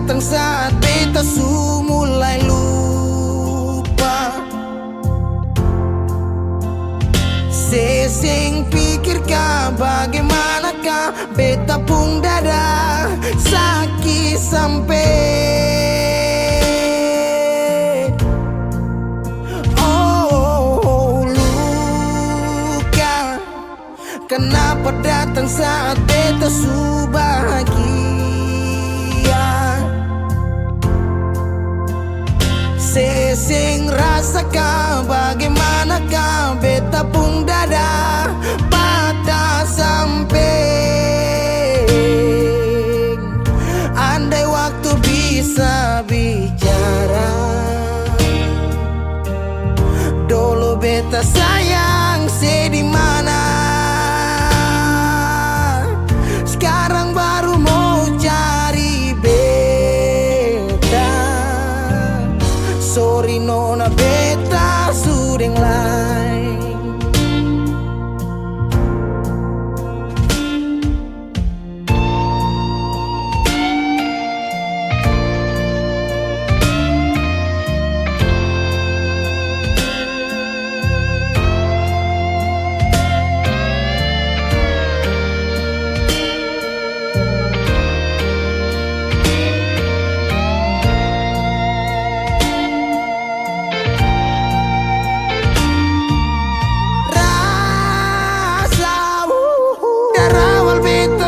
datang saat beta su mulai lupa. Sesing pikirkah bagaimanakah beta pung dada sakit sampai. Oh, luka kenapa datang saat beta su bahagia. Sesing rasakan bagaimanakah beta pung dada patah sampai. Andai waktu bisa bicara, dulu beta sayang di mana. Sekarang baru mau cari beta. Sorry nona beta sudeng lain.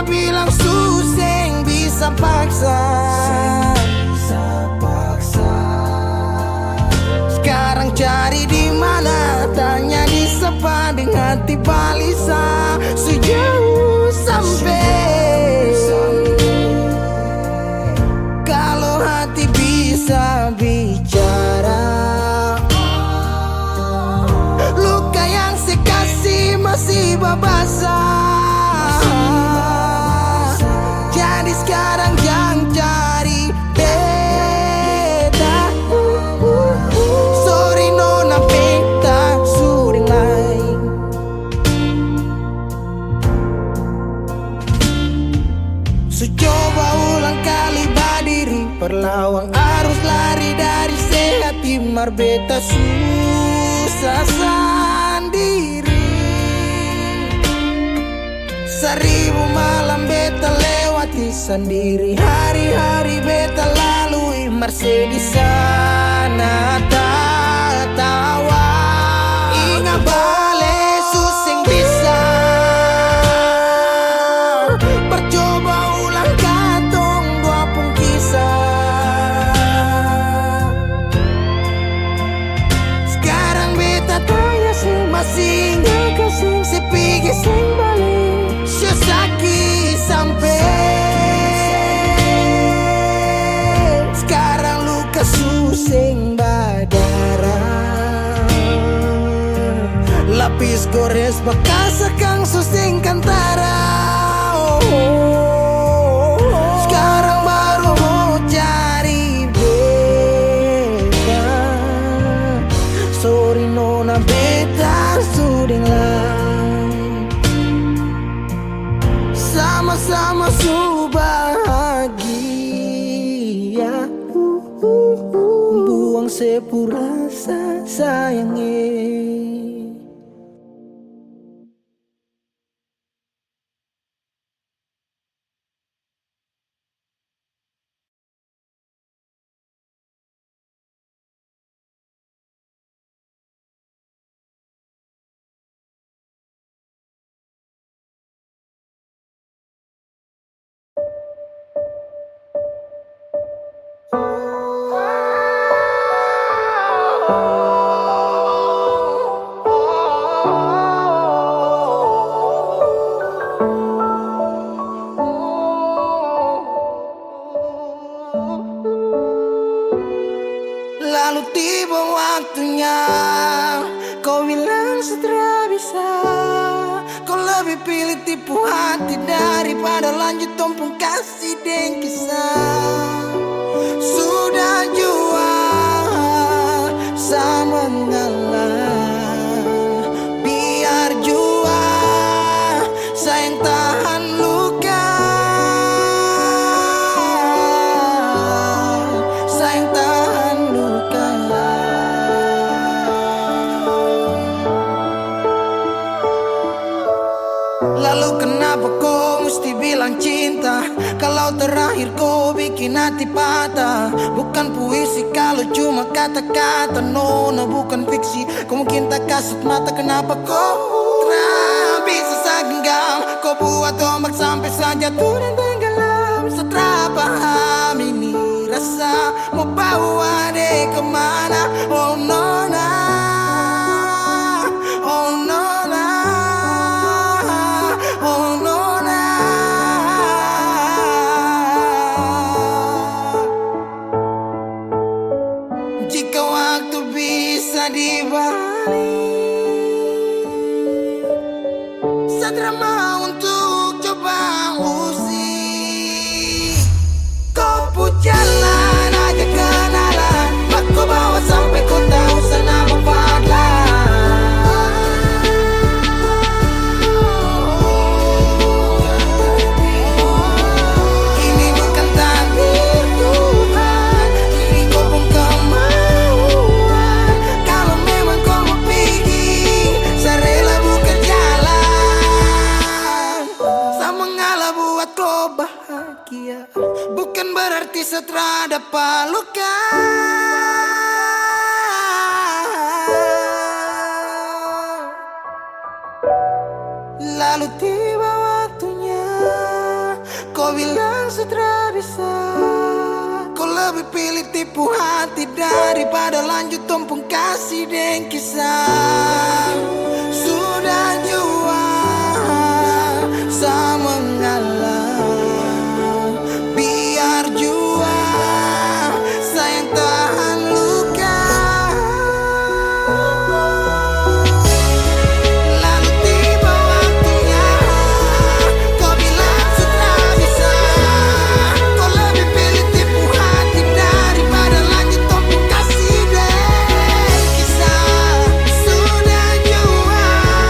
Bilang suseng bisa paksa. Sekarang cari di mana, tanya di siapa dengan hati balisa sejauh sampai. Kalau hati bisa bicara, luka yang saya kasih masih babasa. Sekarang jangan cari beta. Sorry nona beta sudeng lain. So coba ulang kali berdiri, perlawan arus lari dari sehat timar beta susah sendiri. Seribu malam beta lewati sendiri, hari-hari beta lalui Mercedes di sana tawa. Ingat bale suseng bisa, percoba ulang katong dua pun kisah. Sekarang beta tanya sih masih nggak kasih sepigi sing balik. Sakit sampai. Sekarang luka suseng berdarah. Lapis gores bekas akang suseng kantara. Sekarang baru mau cari beta. Sorry nona beta sudeng lain. Sama-sama su bahagia. Buang sepurasa sayangnya. Lalu tiba waktunya, kau bilang setelah bisa. Kau lebih pilih tipu hati daripada lanjut tompong kasih dan kisah. Sudah jual sama ngalah, biar jua sayang tahan luka. Lalu kenapa kau mesti bilang cinta kalau terakhir kau bikin hati patah? Bukan puisi kalau cuma kata-kata, nona bukan fiksi. Kau mungkin tak kasut mata, kenapa kau bisa segenggam? Kau buat ombak sampai saja turun tenggelam. Setelah paham ini rasa mau bawa deh kemana? Oh nona, oh nona, oh nona. Jika waktu bisa dibalik, Sadra mau untuk coba usik. Kau pun jalan aja kenalan, aku bawa sampai kau tahu sana Fadlan. Ini bukan takdir Tuhan, ini kau pun kemauan. Kalau memang kau mau pergi, saya rela buka jalan. Saya mengalah buat kau bahagia, bukan berarti setelah dapat luka. Lalu tiba waktunya, kau bilang setelah bisa. Kau lebih pilih tipu hati daripada lanjut tumpung kasih dan kisah. Sudah jua saya mengalah, biar jua saya yang tahan luka. Lalu tiba waktunya, kau bilang sudah bisa. Kau lebih pilih tipu hati daripada lanjut tumpung kasih dan kisah. Sudah jua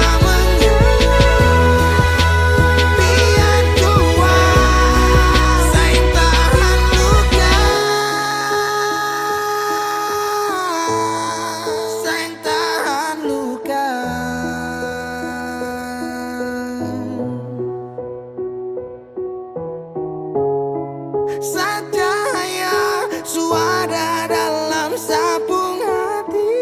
saya mengalah, biar jua saya yang tahan luka. Saya yang tahan luka. Cahaya suara dalam sabung hati.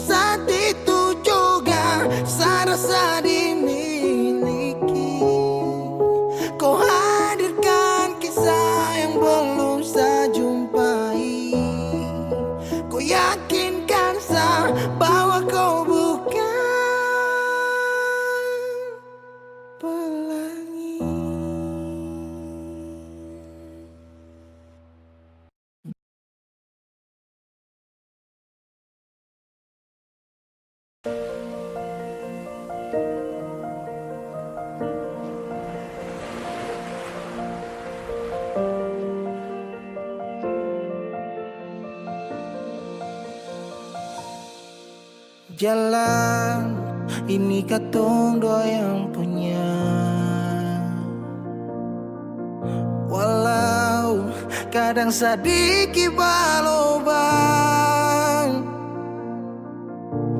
Saat itu juga saya rasa dimiliki. Kau hadirkan kisah yang belum saya jumpai. Kau yakinkan saya bahwa kau bukan pelangi. Jalan ini katong dua yang punya. Walau kadang sedikit balobang,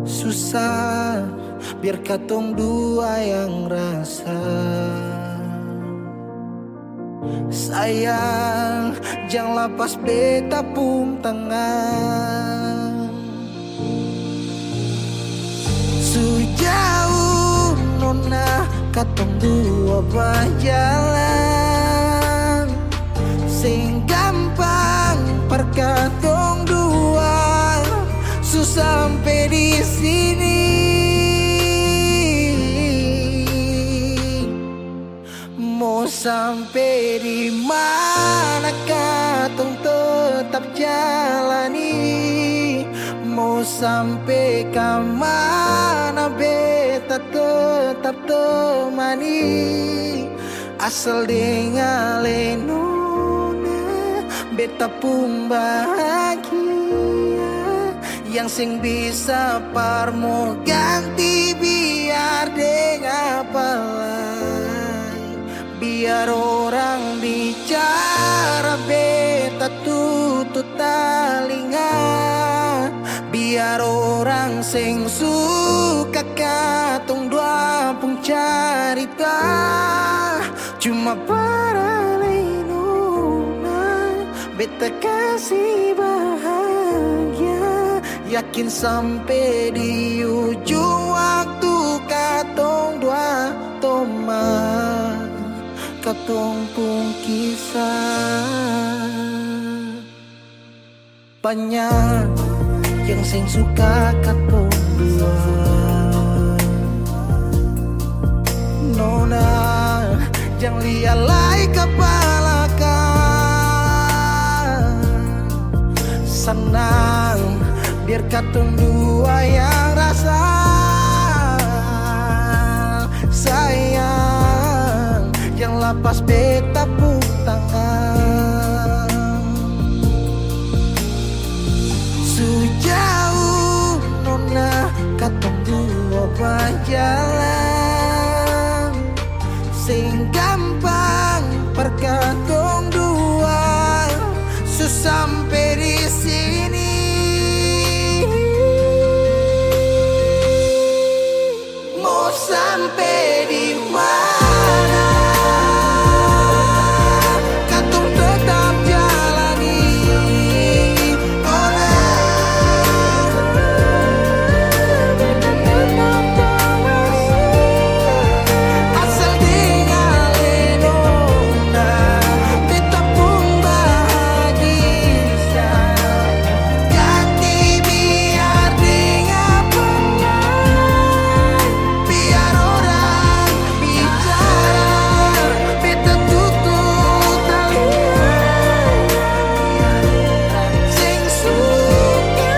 susah biar katong dua yang rasa. Sayang jangan lepas beta pun tangan. Sejauh nona katong dua berjalan, sing gampang perkatong dua susah sampai di sini. Mau sampai di mana katong tetap jalani. Mau sampai ke mana beta tetap temani. Asal dengan nona beta pun bahagia. Yang sing bisa parmo ganti biar dengan apa lain. Biar orang bicara beta tutup telinga. Biar orang sing suka katong dua beta cuma para lindungan, beta kasih bahagia, yakin sampai di ujung waktu katong dua teman, katong pun kisah. Banyak yang sing suka katong dua, nona jangan lialai kepala kan, senang biar katong dua yang rasa sayang, yang lapas beta pun tangan. Sejauh nona katong dua berjalan, sing gampang perkatong dua, sampai di sini. Mau sampai di mana? Katong tetap jalani. Oh asal tinggalin nona, beta pun bahagia. Ganti biar dengan pengen, biar orang bicara, beta tutup talian. Sing suka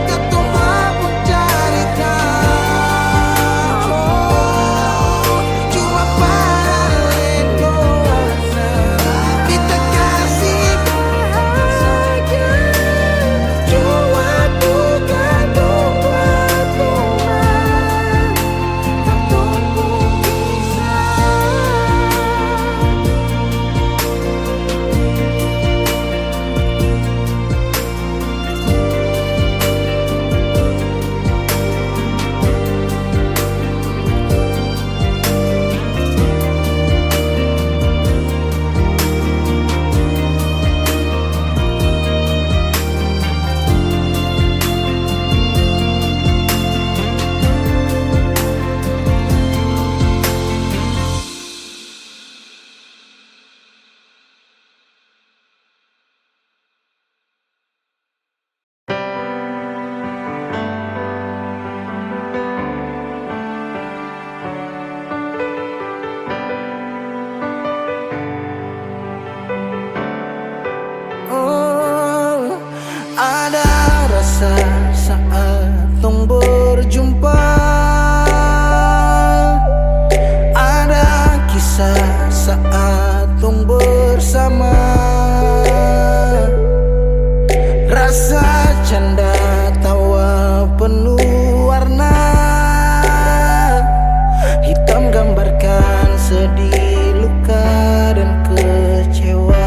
katong mabuk cerita, cuma para lendosa, beta kasih bahagia, cuma bukan buat teman, katong pun kisah. Oh, ada rasa saat tong berjumpa, ada kisah saat tong bersama, rasa canda tawa penuh warna, hitam gambarkan sedih, luka dan kecewa.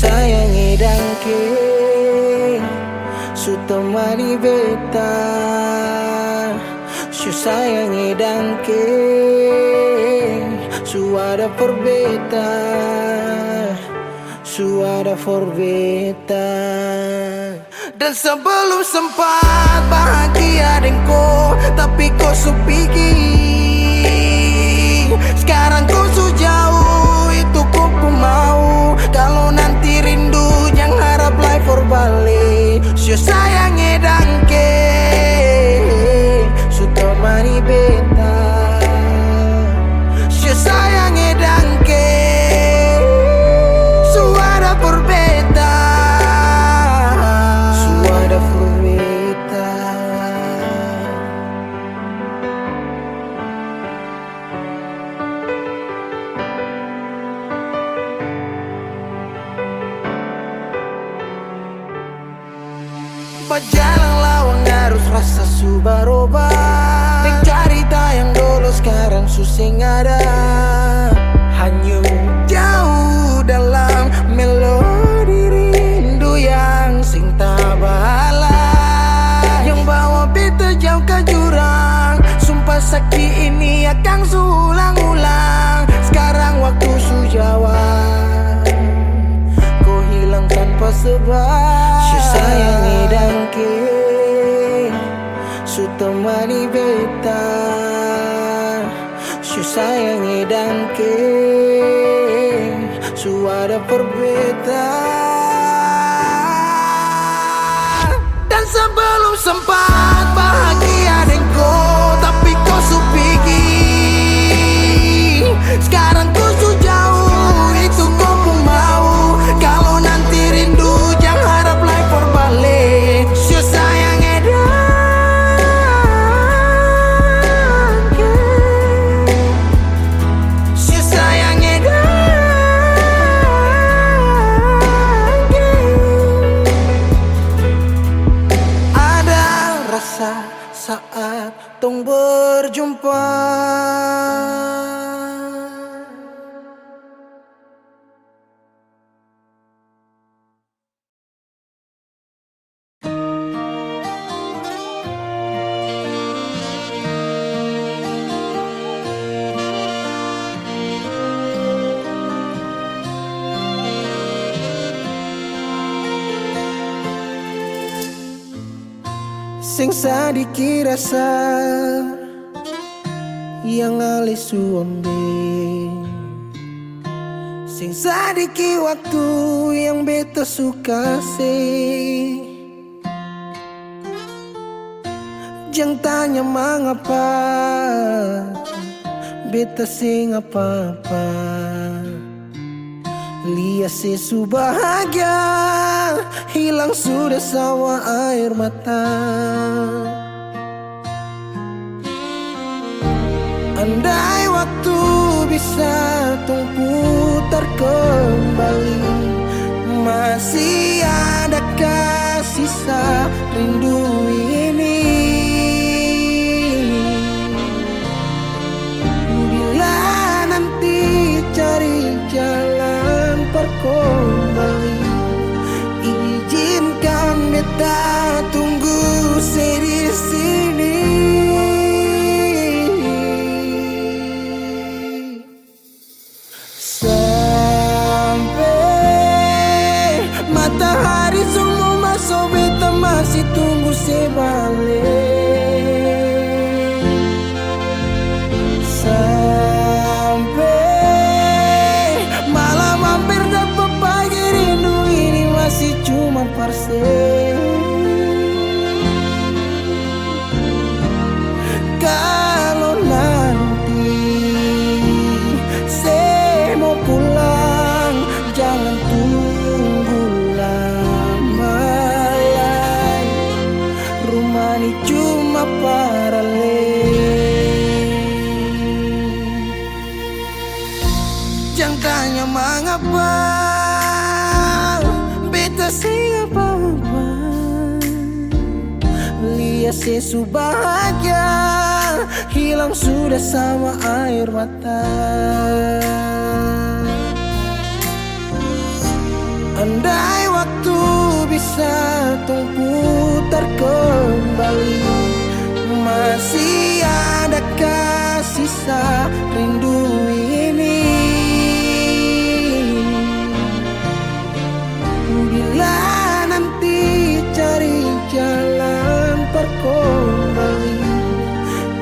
Sayangi dangke su temani beta, su sayangi dangke su ada for beta, su ada for beta. Dan sebelum sempat bahagia dengko, tapi kau su pergi. Sekarang kau su jauh, itu kau pun mau. Kalau nanti rindu jangan harap life for balik. Su sayangi dangke su temani beta, su sayangi dangke su ada for beta, su ada for beta. Berjalan lawang harus rasa su berubah, dan cerita yang dulu sekarang susing ada, hanyut jauh dalam melodi rindu yang sing tak bala, yang bawa beta jauh ke jurang. Sumpah sakit ini ke su temani beta, su sayang edan ke su ada perbedaan. Dan sebelum sempat bahagia denganku, tapi kau su pergi. Sekarang ku su jauh, itu kau pun mau. Kalau nanti rindu jangan harap lagi berbalik. Su sayang edan ke, su sayang edan ke. Ada rasa saat tong berjumpa. Sing sadiki rasa yang alih suambe, sing sadiki waktu yang beta suka sih. Jangan tanya mengapa beta sing apa-apa. Lihat sesu bahagia hilang sudah sama air mata. Andai waktu bisa tung putar kembali, masih adakah sisa rindu ini? Bila nanti cari jalan kembali, izinkan beta tunggu di sini. Sampai matahari semua masuk, beta masih tunggu sebalik. Sampai malam hampir dapat pagi, rindu ini masih cuma parse. Kalau nanti saya mau pulang, jangan tunggu lama lagi. Rumah ini cuma paralel. Jangan tanya mengapa beta sing apa-apa. Lihat sesu bahagia hilang sudah sama air mata. Andai waktu bisa tung putar kembali, masih adakah sisa rindu ini? Bila nanti cari jalan kembali,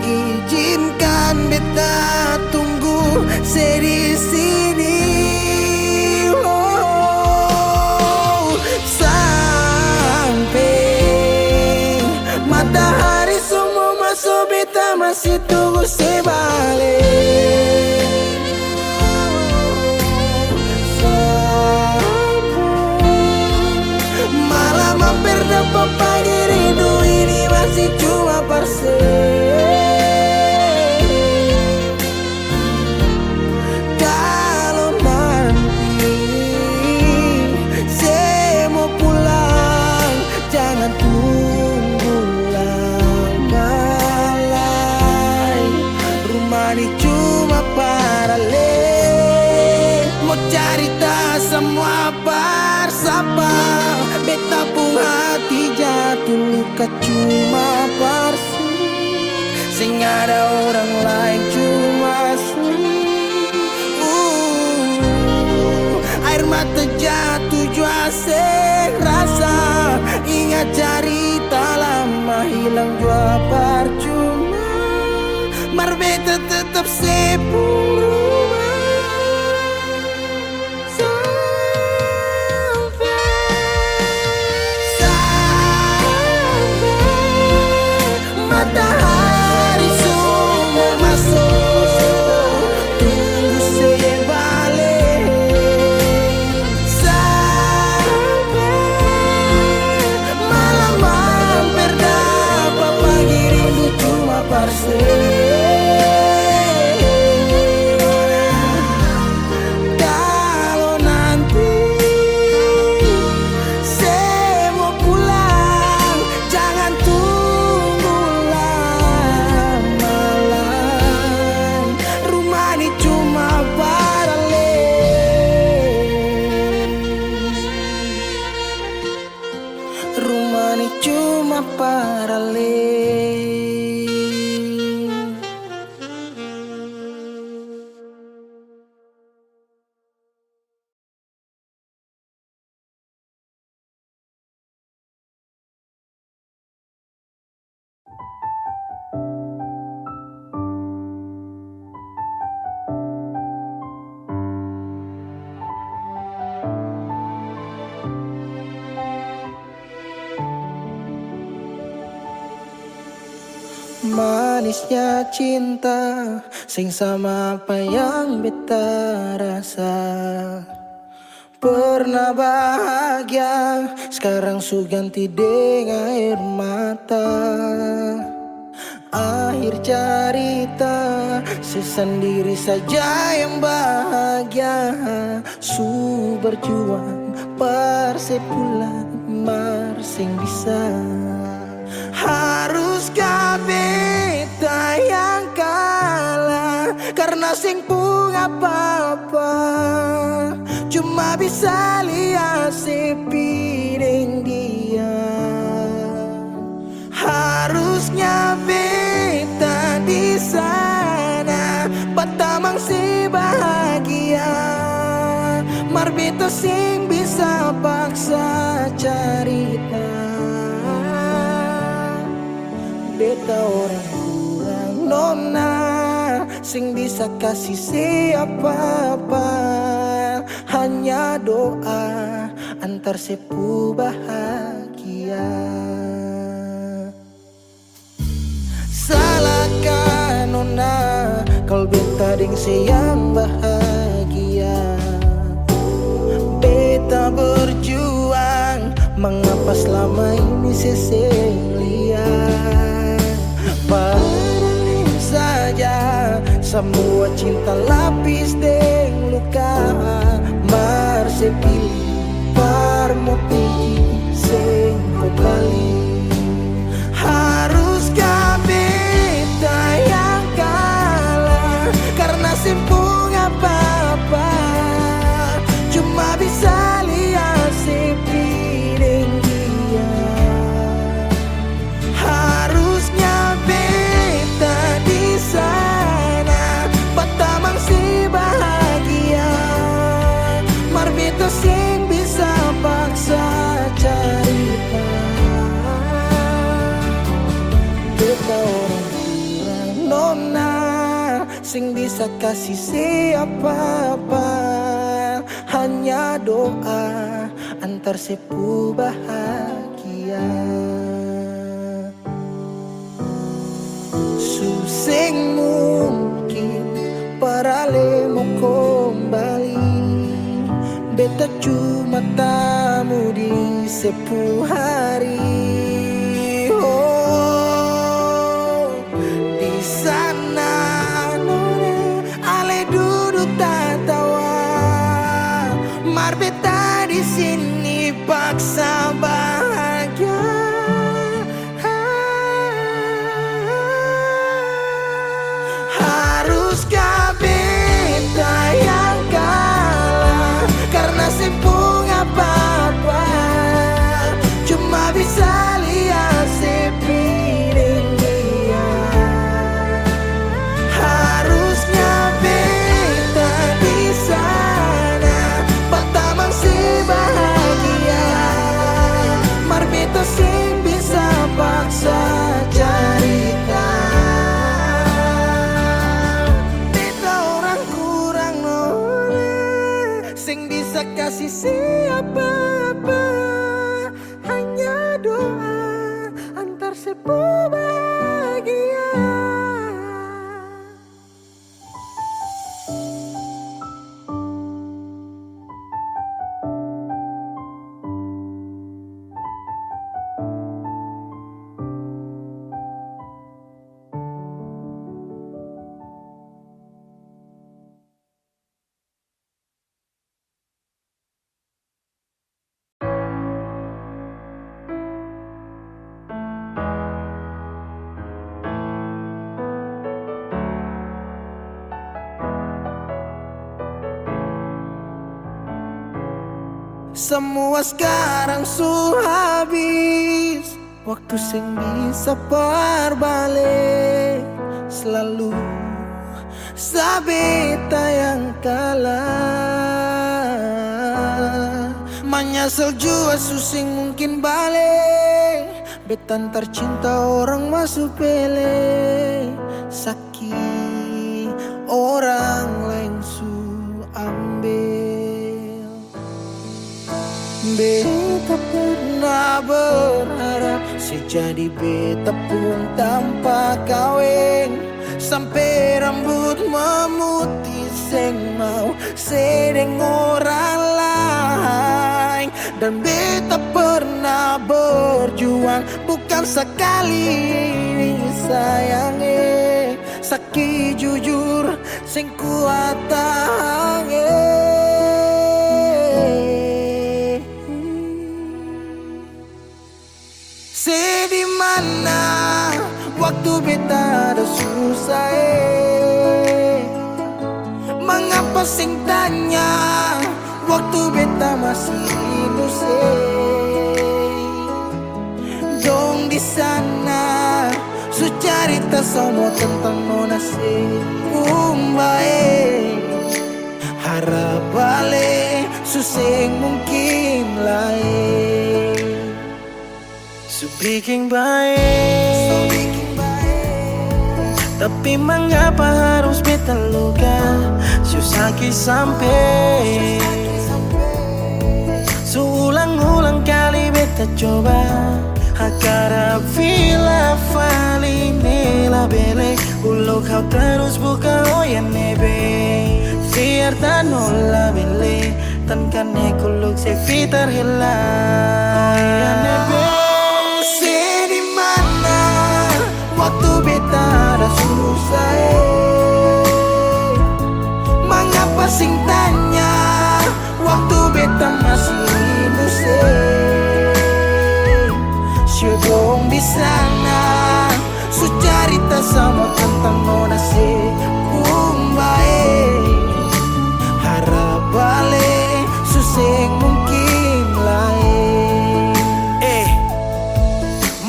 izinkan beta tunggu di sini. Oh, sampai matahari semua masuk, beta masih tunggu sebalik. Malam hampir dapat pagi, rindu ini masih cuma parse. Kalau nanti saya mau pulang, jangan tunggu lama lagi. Rumah ini cuma paralel. Mau cerita semua bersama, beta pun hati jatuh luka cuma parsi. Sing ada orang lain cuma air mata jatuh jua rasa. Ingat cerita bilang jua percuma, marbeta tetap sepuluh matahari sudah masuk, tunggu saya balik. Sampai malam hampir dapat, pagi rindu cuma parse. Kalau nanti saya mau pulang, jangan tunggu lama-lama. Rumah ini cuma paralel, rumah ini cuma paralel. Manisnya cinta sing sama apa yang beta rasa. Pernah bahagia, sekarang su ganti dengan air mata. Akhir cerita, sesendiri saja yang bahagia. Su berjuang persepulan marsing bisa. Haruskah beta yang kalah karena sing pun apa-apa, cuma bisa lihat sepiring dia. Harusnya beta di sana patamang si bahagia, mar beta sing bisa paksa cerita. Beta orang kurang nona, sing bisa kasih siapa-apa. Hanya doa antar sepu bahagia. Salahkah nona kalau beta ding yang bahagia. Beta berjuang, mengapa selama ini seseng lihat. Paralel saja semua cinta lapis deng luka. Mar sepilih par mo pilih sing kembali. Haruskah beta yang kalah karena simpung apa-apa, cuma bisa lihat sepiring dia. Harusnya beta di sana patamang si bahagia, mar beta sing bisa paksa cerita. Beta orang kurang nona, sing bisa kasih siapa-apa. Hanya doa antar sepu bahagia. Susing mungkin paralel mau kembali. Beta cuma tamu di sepu hari. Oh, di sana nona ale duduk tertawa, mar beta di sini paksa bahagia. Haruskah beta yang kalah karena simpung apa-apa, cuma bisa lihat sepiring dia. Harusnya beta di sana patamang si bahagia, mar beta sing bisa paksa kasih siapa-apa, hanya doa antar sebuah bahagia. Semua sekarang sudah habis, waktu sing bisa berbalik. Selalu sabeta yang kalah, menyesal jua susing mungkin balik. Betan tercinta orang masuk pele, sakit orang lain su ambil. Beta pernah berharap sejadi beta pun tanpa kawin, sampai rambut memutih seng mau sedeng orang lain. Dan beta pernah berjuang bukan sekali sayangi, sakit jujur sing kuat tahangi. Di mana waktu beta ada susah, mengapa sing tanya waktu beta masih hidup dong di sana su cerita semua tentang nona umbae, harap balik suseng mungkin lain. So bikin baik, tapi mengapa harus beta luka? Susah sampai seulang-ulang kali beta coba agar vila fali nela bele ulo kau terus buka oya nebe fiar tanola bele tan kane kuluk se fitar hela oya nebe. Waktu beta ada susah, mengapa sing tanya waktu beta masih hidup syodong di sana su cerita sama tentang nona umbae, harap balik suseng mungkin lain.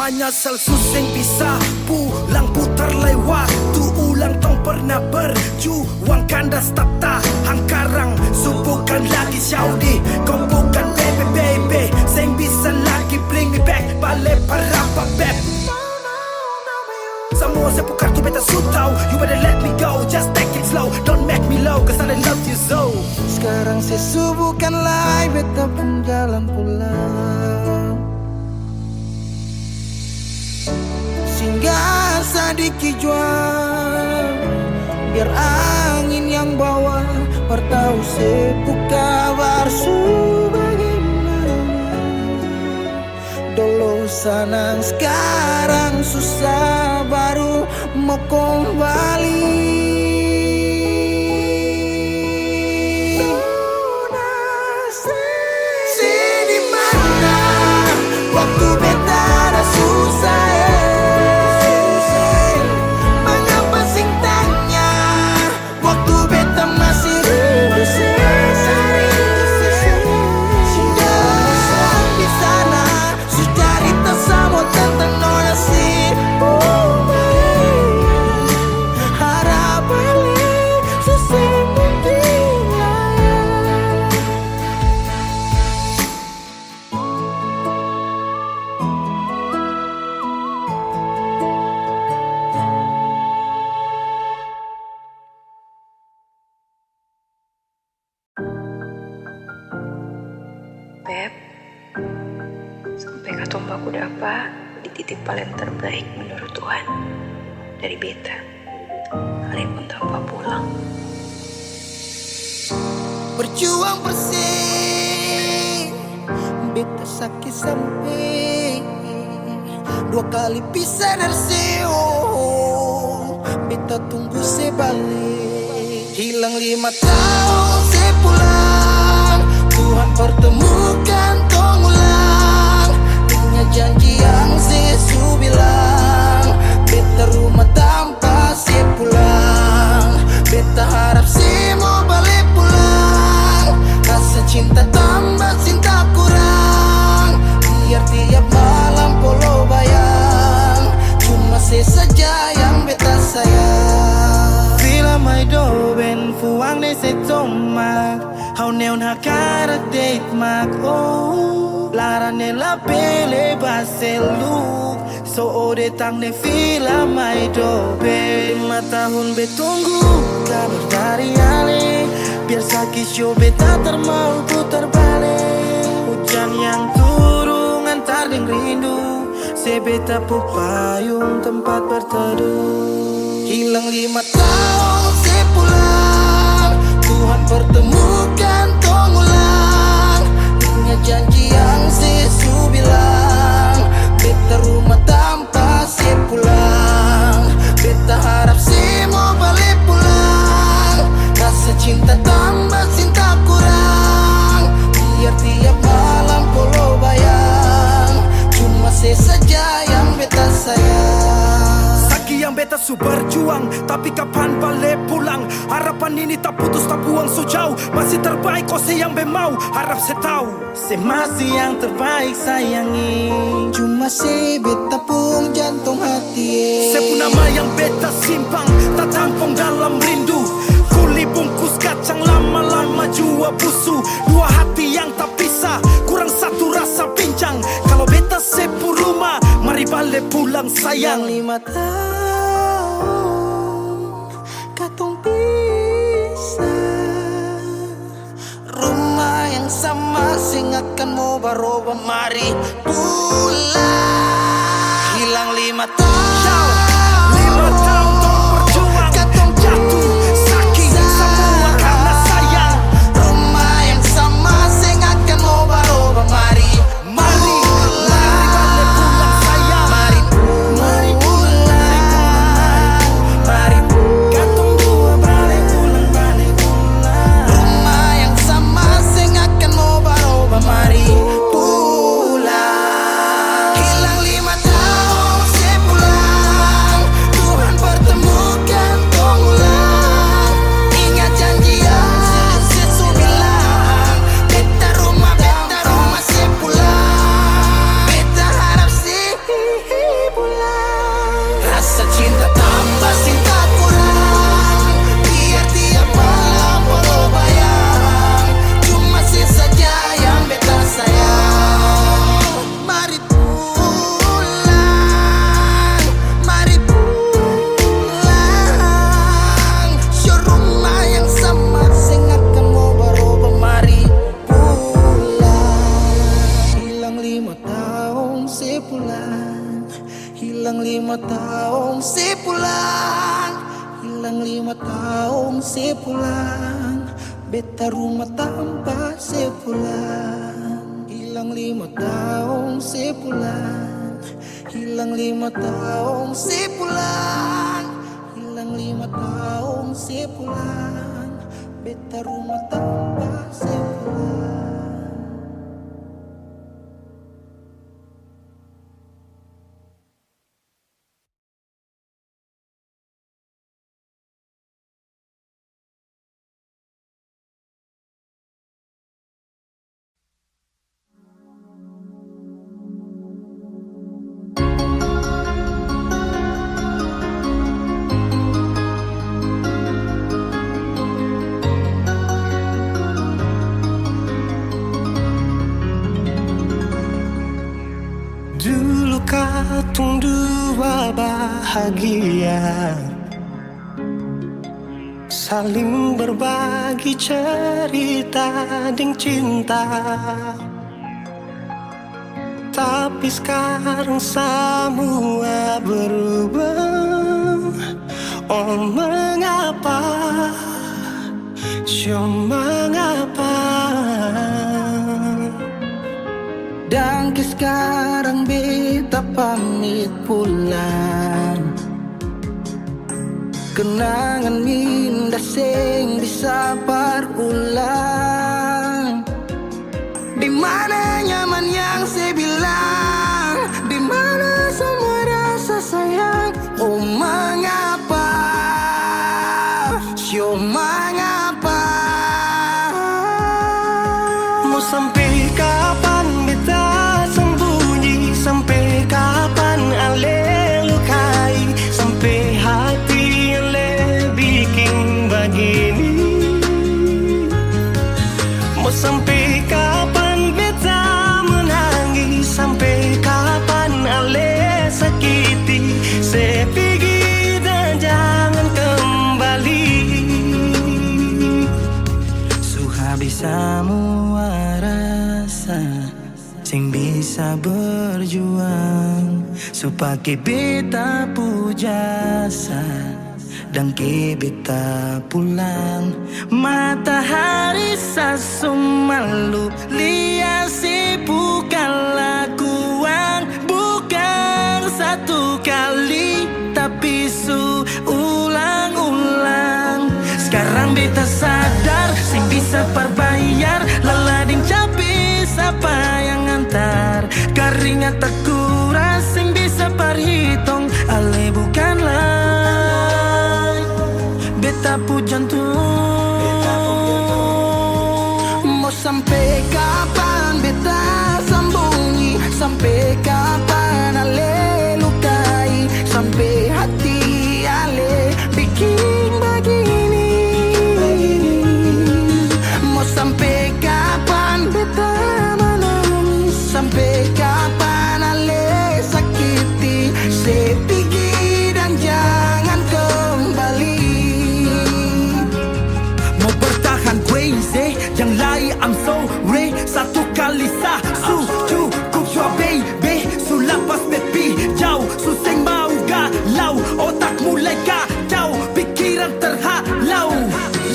Menyesal suseng bisa pulang putar lewat tu ulang tong pernah berjuang kandas tak tahan karang subukan lagi Saudi kau bukan baby seng bisa lagi bring me back balik para beb. Semua sepuh kartu beta sutau, you better let me go, just take it slow, don't make me low cause I love you so. Sekarang sesubukan lagi beta pun jalan pulang, singgah sadiki jual biar angin yang bawa bertahu sepuh kabar su bagaimana. Dulu senang sekarang susah baru mau kembali. Di mana waktu beta ada susah, harap Beb, sampai katong baku dapa di titik paling terbaik menurut Tuhan dari beta, sekalipun tanpa pulang. Berjuang bersih, beta sakit sampai 2 kali pisah dari Seo. Beta tunggu sebalik, hilang 5 tahun sepulang. Tuhan pertemukan tong ulang, punya janji yang Yesus bilang. Beta rumah tanpa sepulang, beta harap semua balik pulang. Rasa cinta tambah cinta kurang, biar tiap malam polo bayang. Cuma saja yang beta sayang. Fila mai do ben fuang ne se tomak, hau neon hakarak date mak oh. Lara ne la pele baseluk, so ode tang ne fila mai do ben. 5 tahun betunggu kabar dari Ale, biar sakit show beta termau putar balik. Hujan yang turun antar deng rindu, sebeta pupayung tempat berteduh. Hilang 5 tahun sepulang, Tuhan pertemukan tong ulang. Punya janji yang Yesus bilang. Beta rumah tanpa sepulang, beta harap semua balik pulang. Rasa cinta tambah cinta kurang, biar tiap malam polo bayang. Cuma saja yang beta sayang. Saki yang beta su berjuang, tapi kapan balik pulang? Harapan ini tak putus tak buang so jauh. Masih terbaik kau se yang bemau, harap se tahu se masih yang terbaik sayangi. Cuma se beta pun jantung hati. Se pun nama yang beta simpang, tak tampung dalam rindu. Kuli bungkus kacang lama-lama jua busu. 2 hati yang tak pisah, kurang satu rasa pincang. Kalau beta sepu rumah, mari balik pulang sayang. 5 tahun katong pisah, rumah yang sama sing akan mau baroba, mari pulang. Hilang 5 tahun, 5 tahun tong berjuang, katong jatuh saking semua karena sayang. rumah yang sama sing akan mau baroba, mari Mari balik pulang sayang. Mari pulang, mari pulang. Katong dua balik pulang. Rumah yang sama sing akan mau baroba, mari pulang. Hilang 5 tahun sepulang, Tuhan pertemukan tong ulang. Ingat janji yang Yesus bilang. Beta rumah sepulang, beta harap sih pulang. Rasa cinta tambah cinta kurang, biar tiap malam polo bayang. Cuma saja yang beta sayang. Mari pulang, mari pulang. Show rumah yang sama sing akan mau baroba, mari pulang. Hilang 5 tahun sepulang, hilang 5 tahun sepulang, hilang 5 tahun sepulang. Beta rumah tanpa sepulang. Hilang 5 tahun sepulang, hilang 5 tahun sepulang, hilang 5 tahun sepulang. Beta rumah tanpa sepulang. Dulu katong dua bahagia, saling berbagi cerita ding cinta. Tapi sekarang semua berubah. Oh mengapa, so mengapa? Dan sekarang beta pamit pulang. Kenangan minda sing bisa berulang. Di mana nyaman yang saya bilang, di mana semua rasa sayang. Oh mengapa, so mengapa? Mau sampai kapan beta sembunyi? Sampai kapan ale lukai? Sampai hati ale bikin begini? Mau sampai kapan beta menangis? Sampai kapan ale sakiti? Saya pergi dan jangan kembali. Habis semua rasa sing bisa berjuang, supaya beta pujasa dan ke beta pulang. Matahari sasumalu liasi bukan lakuan, bukan satu kali tapi ulang-ulang. Sekarang beta sadar sing bisa perbayar, lalading capi siapa yang antar. Keringat tak kuras sing bisa perhitung, ale bukanlah beta pu jantung. Mau sampai kapan beta sembunyi? Sampai kapan ale lukai? Sampai hati ale bikin begini? Mau sampai kapan beta menangis? Sampai kapan ale sakiti? Saya pergi dan jangan kembali. Mau bertahan crazy, yang lain I'm sorry. Satu kali sah, cukup jua baby. Sulapas bepi, jauh suseng mau galau. Otak mulai kacau, pikiran terhalau.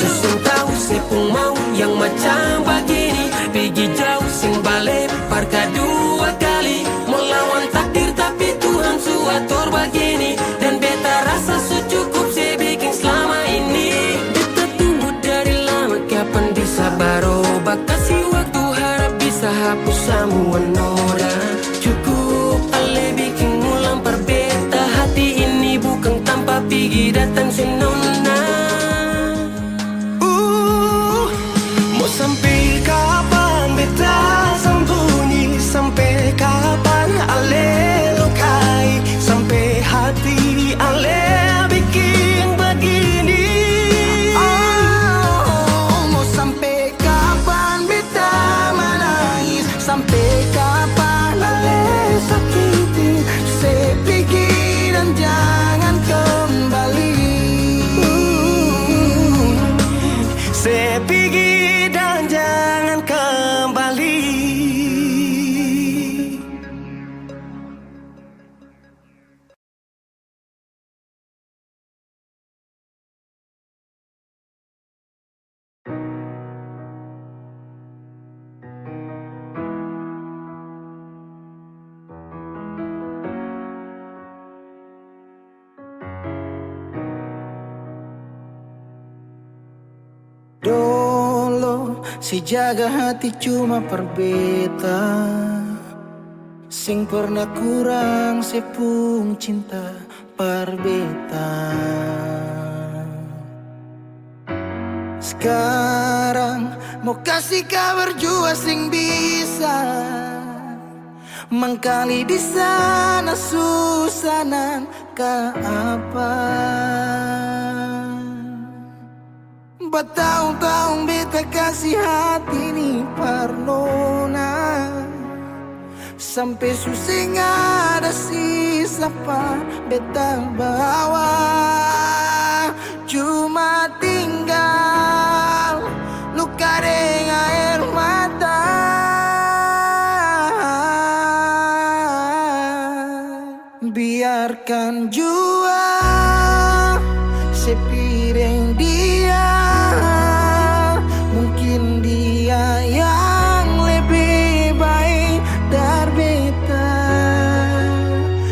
Suseng tahu sepung mau yang macam begini. Pergi jauh sing balik parka dua kali. Melawan takdir tapi Tuhan suatur begini. Dan beta rasa cukup saya bikin selama ini. Beta tunggu dari lama kapan bisa berubah. Kasih waktu harap bisa hapus semua noda. Cukup ale bikin ulang perbeta. Hati ini bukan tanpa pergi datang senona. Mau sampai kapan beta sembunyi? Sampai kapan ale lukai? Sampai hati ale bikin begini? Mau sampai kapan beta menangis? Sampai kapan ale sakiti? Saya pergi dan jangan kembali. Saya pergi dan jangan kembali. Dulu si jaga hati cuma perbeta, sing pernah kurang sepung cinta perbeta. Sekarang mau kasih kabar jua sing bisa mengkali di sana susanan ke apa. Bertahun-tahun beta kasih hati ni parnona, sampai susing ada sisa pa beta bawa. Cuma tinggal luka dengan air mata. Biarkan jua sepiring dia, mungkin dia yang lebih baik dari beta.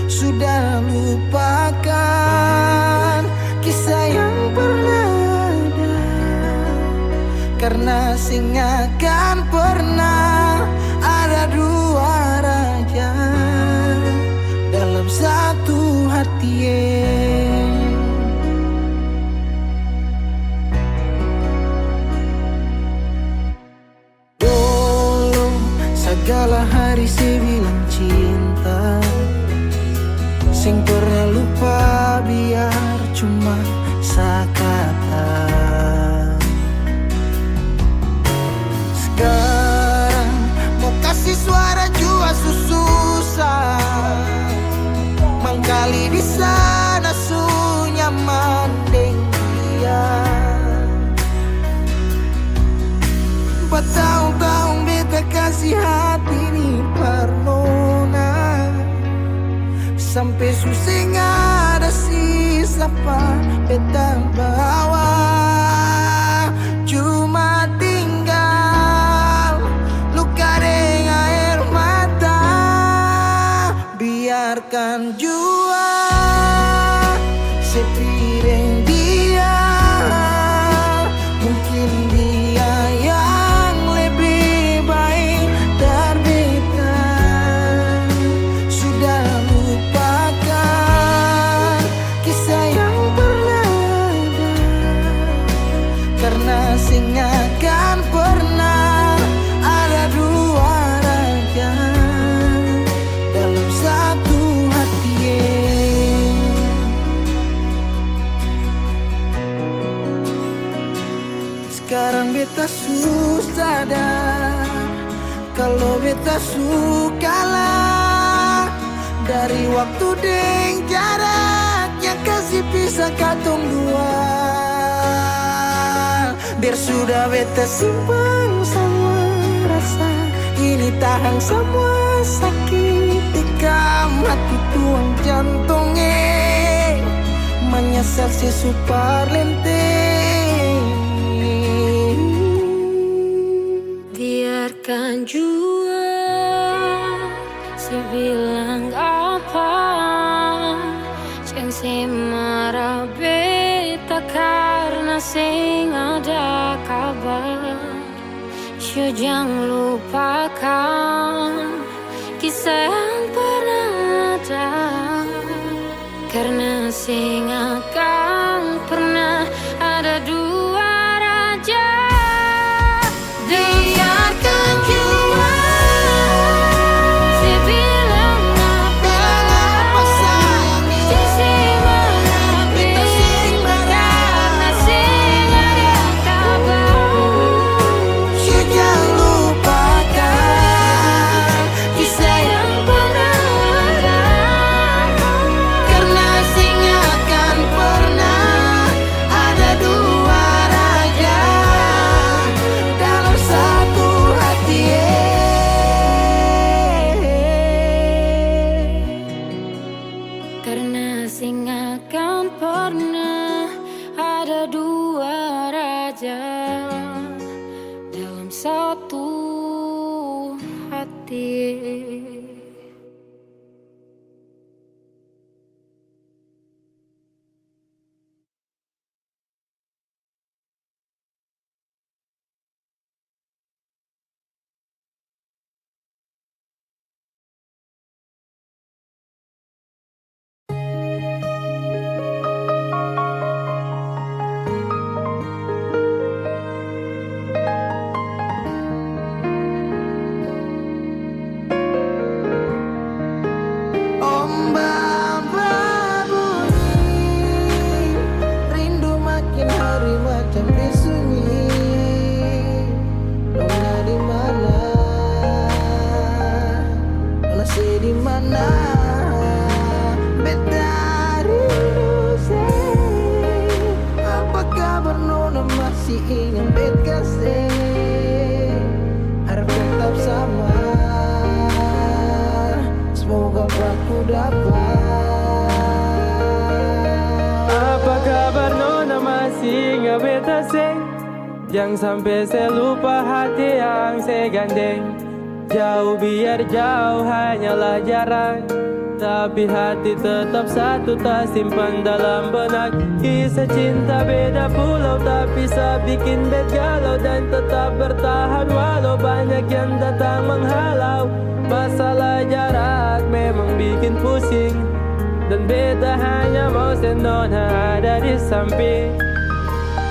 Sudah lupakan kisah yang pernah ada, karena sing akan pernah ada dua raja dalam satu hati. Dulu segala hari saya bilang cinta, sing pernah lupa biar cuma sekata. Sekarang mau kasih suara jua susah, mangkali di sana su nyaman deng dia. Bertahun-tahun beta kasih hati ni parnona, sampai susing ada sisa pa beta bawa. Cuma tinggal luka deng air mata. Biarkan jua sepiring dia, mungkin dia yang lebih baik dari beta. Sudah lupakan kisah yang pernah ada, karena sing akan pernah ada dua raja dalam satu hati. Sekarang beta susah sadar kalau beta sukalah dari waktu deng jarak yang kasih pisah katong dua. Biar sudah beta simpan semua rasa, ini tahan semua sakit tikam hati tuang jantungnya, menyesal si super lenteng. Biarkan jua si bilang apa, jangan si marah beta karena sing ada kabar. Syo jangan lupakan kisah yang pernah ada, karena sing akan pernah ada dua raja. Biarkan jua si bilang apa sayang, si marah beta karena sing ada kabar. Syo jangan lupakan kisah yang pernah ada, karena sing akan pernah ada dua raja dalam satu hati. Karena sing akan pernah ada dua raja dalam satu hati. Ombak berbunyi, rindu makin hari macam disunyi. Nona di mana? Nona di mana? Beta rindu say. Apa kabar Nona, masih ingin beta say? Harap tetap sama, semoga aku dapat ya beta sing. Jangan sampai saya lupa hati yang saya gandeng. Jauh biar jauh hanyalah jarak, tapi hati tetap satu tak simpan dalam benak. Kisah cinta beda pulau tapi bisa bikin bet galau dan tetap bertahan walau banyak yang datang menghalau. Masalah jarak memang bikin pusing, dan beta hanya mau senona ada di samping.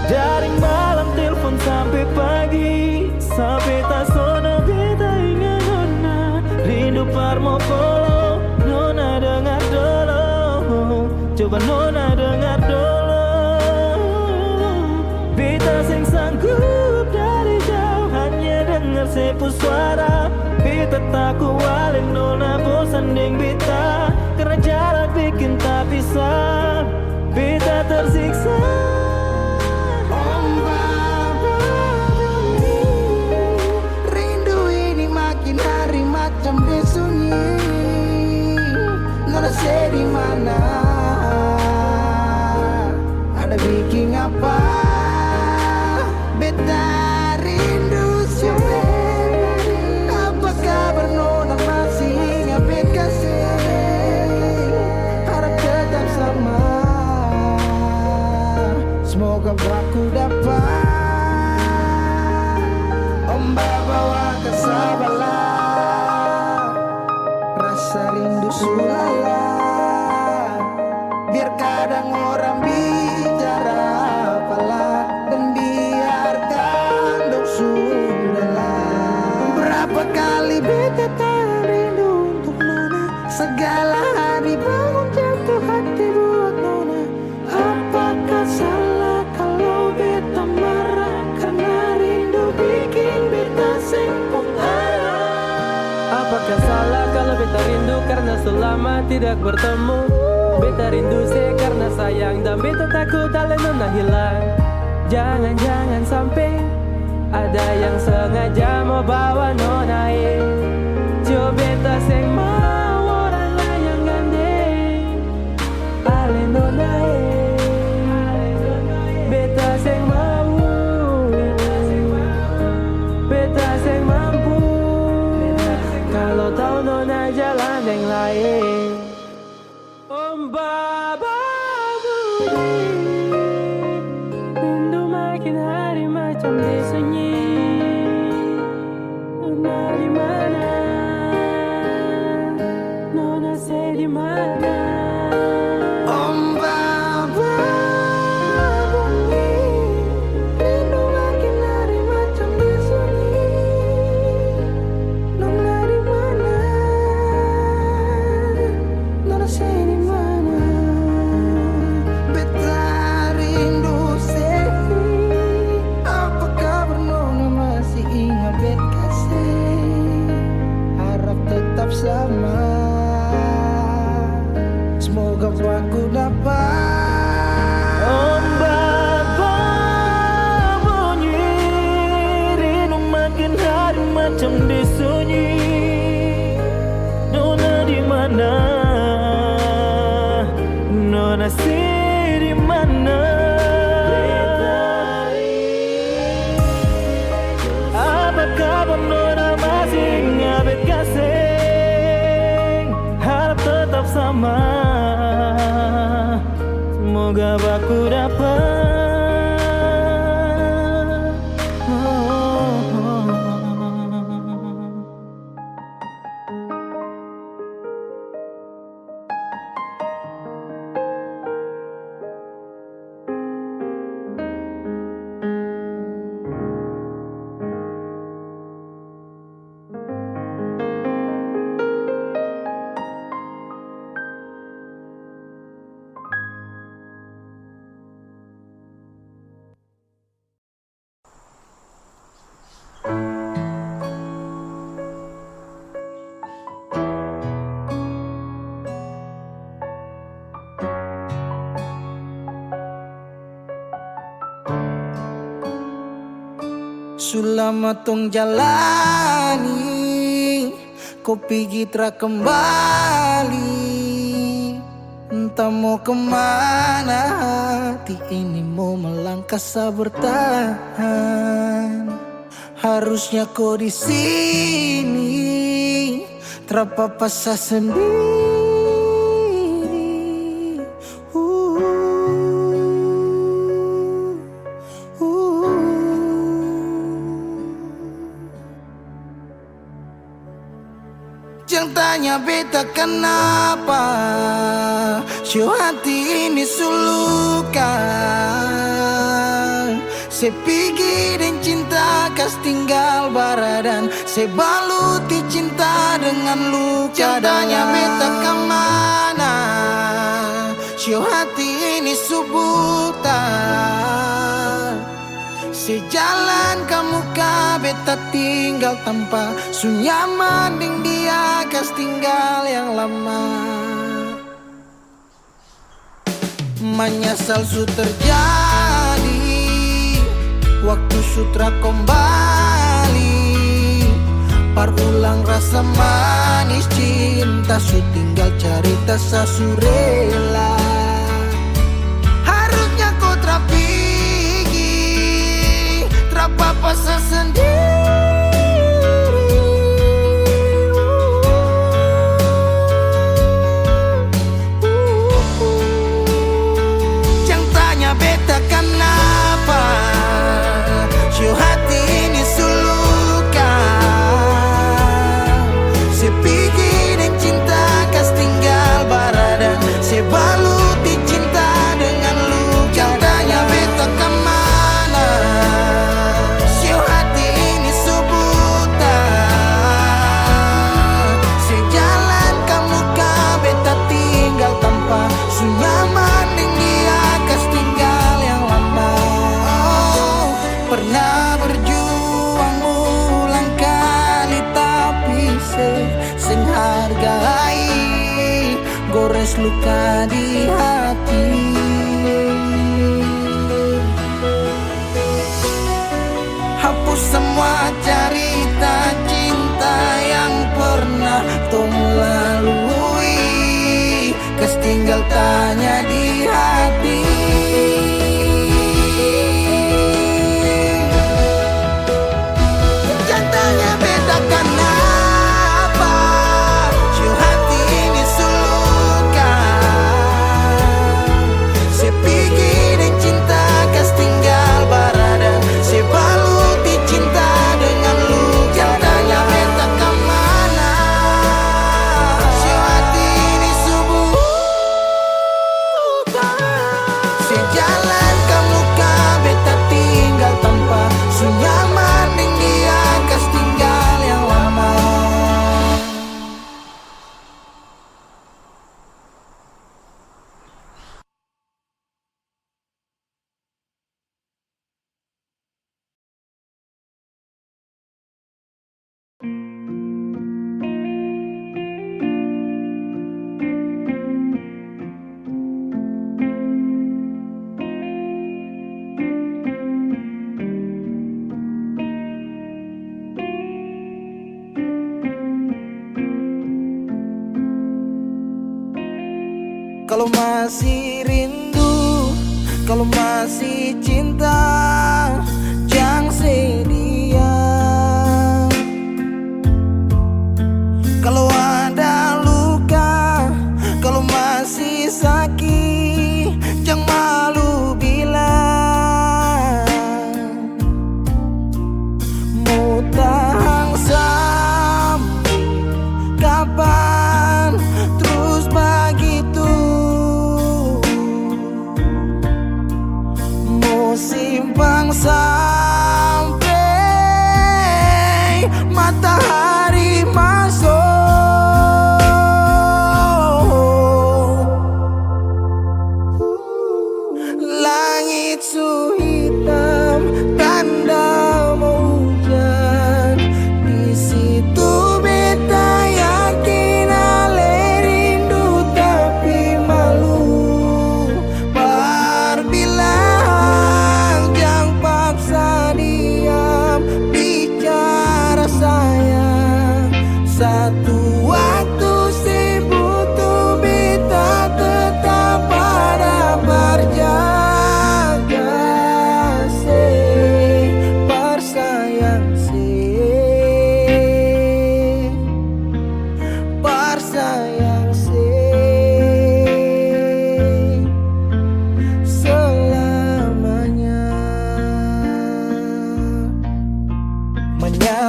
Dari malam telepon sampai pagi, sampai tak sono beta ingat nona. Rindu parmo polo, nona dengar dulu. Coba nona dengar dulu. Beta sing sanggup dari jauh hanya dengar sepu suara. Beta tak kualing nona bosan deng beta, karena jarak bikin tak bisa. Beta tersiksa. Macam disunyi, nona saya di mana? Ada bikin apa? Beta rindu siapa? Apa kabar nona masih ingat bet kasih? Harap tetap sama. Semoga aku dapat ombak bawa kesabaran. Rasa rindu sulala, biar kadang orang bicara apalah, dan biarkan dong sudahlah. Berapa kali beta tak rindu untuk nona, segala hari bangun jatuh hati buat nona. Apakah salah kalau beta marah, karena rindu bikin beta sempung arah? Apakah salah kalau beta rindu karena selama tidak bertemu? Beta rindu saya karena sayang dan beta takut ale nona hilang. Jangan-jangan sampai ada yang sengaja mau bawa nona coba beta seng mau orang lain yang gandeng ale nona beta seng mau, beta seng mampu. Kalau tahu nona jalan yang lain. Baba bunyi, rindu makin hari macam disunyi. Nona di mana? Nona saya di mana? Baba bunyi, rindu makin hari macam disunyi. Nona di mana? Nona saya di mana? Beta rindu sedih. Apa kabar nona masih ingat bet kasih? Harap tetap sama. Semoga aku dapat Baba bunyi, rindu makin hari macam disunyi. Nona di mana? Nona si di mana? Apa kabar nona masih ingat bet kasih? Harap tetap sama. Semoga aku dapat. Selama tong jalani, kau pergi tra kembali. Entah mau kemana, hati ini mau melangkah bertahan. Harusnya kau di sini, terpapasa sendiri. Jangan tanya beta kenapa, show hati ini sulukan. Se pergi dan cinta kas tinggal baradan, se baluti cinta dengan luka. Jadanya beta kemana, show hati ini subutan. Sejalan kamu ka beta tinggal tanpa sunyaman ding dia kas tinggal yang lama. Menyesal su terjadi, waktu sutra kembali. Parulang rasa manis cinta, su tinggal cerita sasurela. Harusnya kau terpapasa sendiri. Jangan tanya beta kenapa, show hati ini sulukan. Se pergi dan cinta kas tinggal baradan, se baluti cinta dengan luka. Jangan tanya beta kemana, show hati ini subutan. Sejalan kamu ka beta tinggal tanpa sunyaman ding dia kas tinggal yang lama. Oh, pernah berjuang ulang kali tapi sing hargai, gores luka di hati. Hapus semua cerita cinta yang pernah kau lalui, kas tinggal tanya di hati. Jangan tanya beta kenapa, show hati ini sulukan. Se pergi dan cinta kas tinggal baradan, se baluti cinta dengan luka. Jangan tanya beta kemana, show hati ini subutan. Sejalan kamu ka beta tinggal tanpa sunyaman ding dia kas tinggal yang lama. Kalau masih rindu, kalau masih cinta, jangan sedia. Kalau ada luka, kalau masih sakit, jangan malu bilang. Mau tahan sampai kapan terus begitu? Mau simpang sampai matahari masuk. Langit su hitam, tanda mau hujan. Di situ beta yakin ale rindu tapi malu. Berbilang jangan paksa diam, bicara sayang.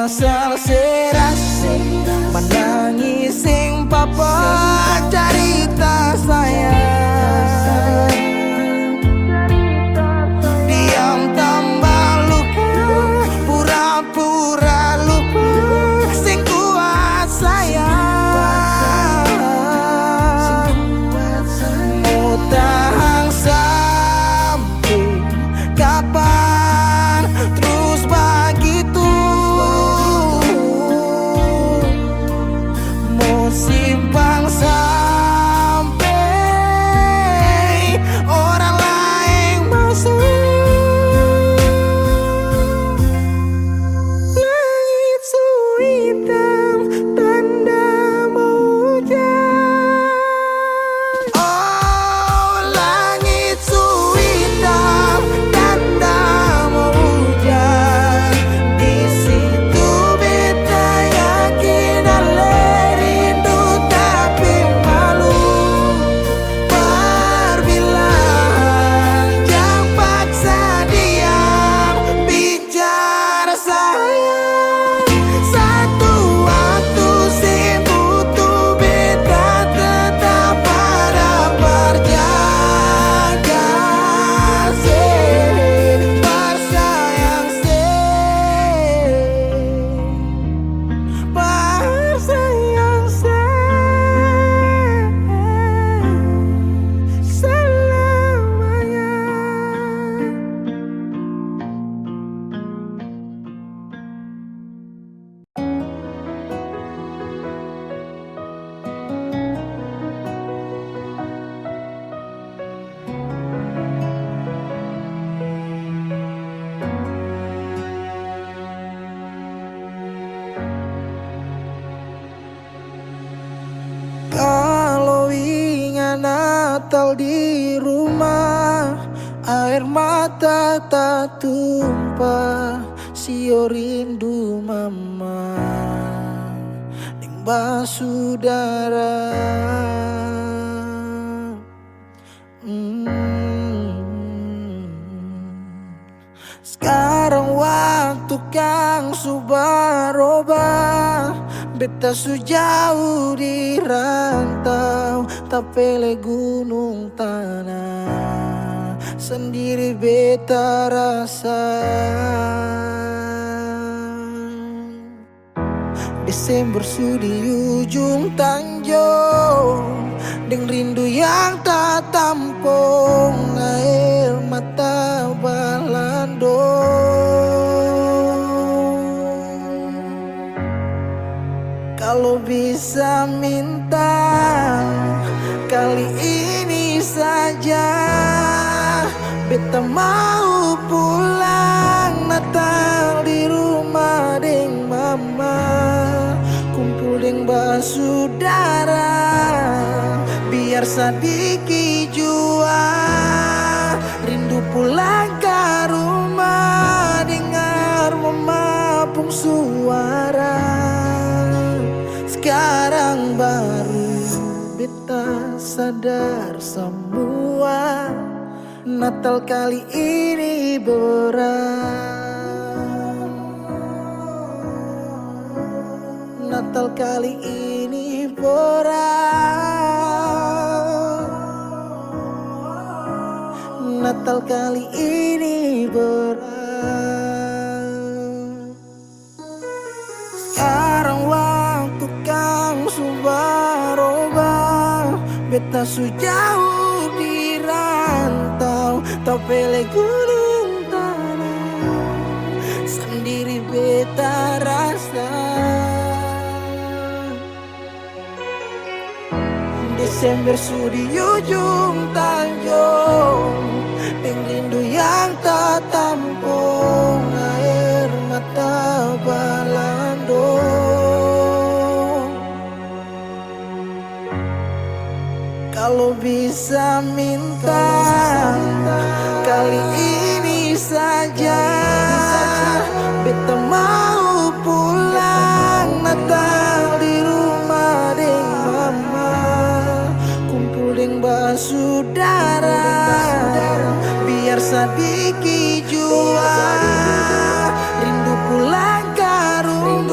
asal serasi menangis sing papa cerita sayang. Diam tambah luka, pura-pura lupa sing kuat sayang. Mau tahan sampai kapan terus begitu? Mau simpang sampai orang lain masuk. Langit su hitam tanda mau hujan. Oh, langit su hitam tanda mau hujan. Di situ beta yakin ale rindu tapi malu. Perbilang jangan paksa diam bicara sayang. Satu waktu sih butuh beta tetap pada berjaga. Bersayang bersayang selamanya. Kalau ingat Natal di rumah, air mata tak tumpah. Sio rindu mama ning basudara. Sekarang waktu kang subaroba, beta sujauh di rantau, tapi le gunung tanah sendiri beta rasa. Desember su di ujung tanjung, deng rindu yang tak tampung, air mata balandong. Kalau bisa minta kali ini saja, beta mau pulang Natal di rumah deng mama, kumpul deng basudara, biar sadiki jua rindu pulang ke rumah, dengar memapung suara. Sekarang baru beta sadar semua, Natal kali ini berat. Natal kali ini berat. Natal kali ini berat. Sekarang waktu kang subaroba, beta sujauh di rantau, tapi le gunung tanah sendiri beta rasa. Desember su di ujung tanjung, deng rindu yang tak tampung, air mata balandong. Kalau bisa minta kali ini saja, beta mau pulang Natal di rumah deng mama, kumpul deng basudara, biar sadiki jua rindu pulang ke rumah.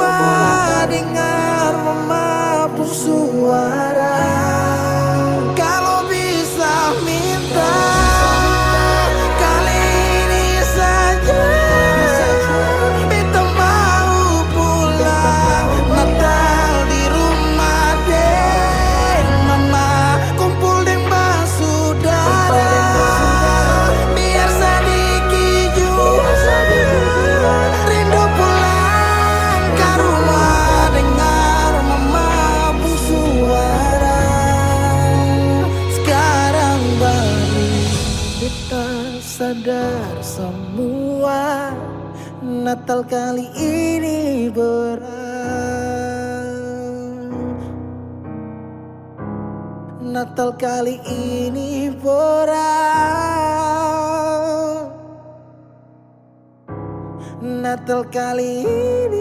Kita sadar semua Natal kali ini berat. Natal kali ini berat. Natal kali ini